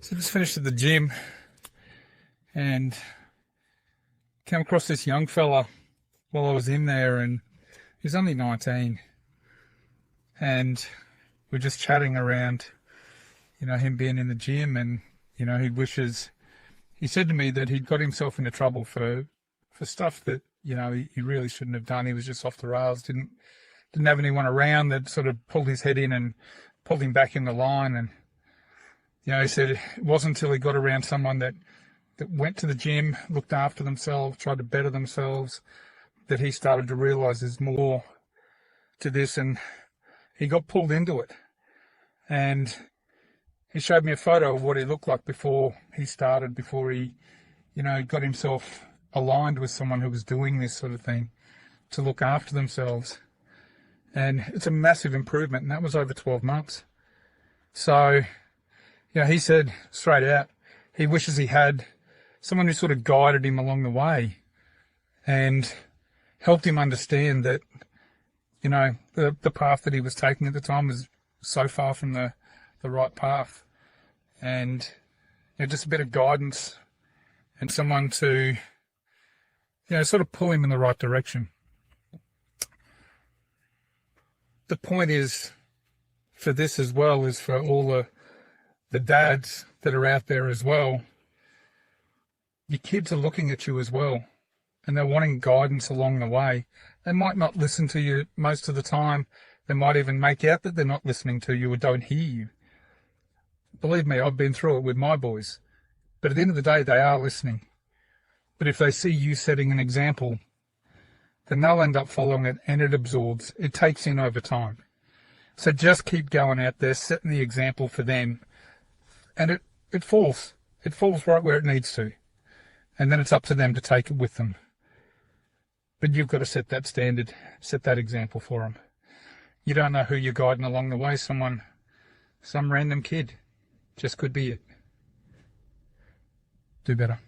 So I just finished at the gym and came across this young fella while I was in there, and he's only 19. And we're just chatting around, him being in the gym, and, he said to me that he'd got himself into trouble for stuff that, he really shouldn't have done. He was just off the rails, didn't have anyone around that sort of pulled his head in and pulled him back in the line. And, he said it wasn't until he got around someone that went to the gym, looked after themselves, tried to better themselves, that he started to realise there's more to this, and he got pulled into it. And he showed me a photo of what he looked like before he started, before he, got himself aligned with someone who was doing this sort of thing to look after themselves. And it's a massive improvement, and that was over 12 months. So, he said straight out, he wishes he had someone who sort of guided him along the way and helped him understand that, the path that he was taking at the time was so far from the right path. And just a bit of guidance and someone to, sort of pull him in the right direction. The point is, for this as well, is for all the dads that are out there as well. Your kids are looking at you as well, and they're wanting guidance along the way. They might not listen to you most of the time. They might even make out that they're not listening to you or don't hear you. Believe me, I've been through it with my boys. But at the end of the day, they are listening. But if they see you setting an example, then they'll end up following it, and it absorbs. It takes in over time. So just keep going out there, setting the example for them. And it falls. It falls right where it needs to. And then it's up to them to take it with them. But you've got to set that standard, set that example for them. You don't know who you're guiding along the way. Some random kid just could be it. Do better.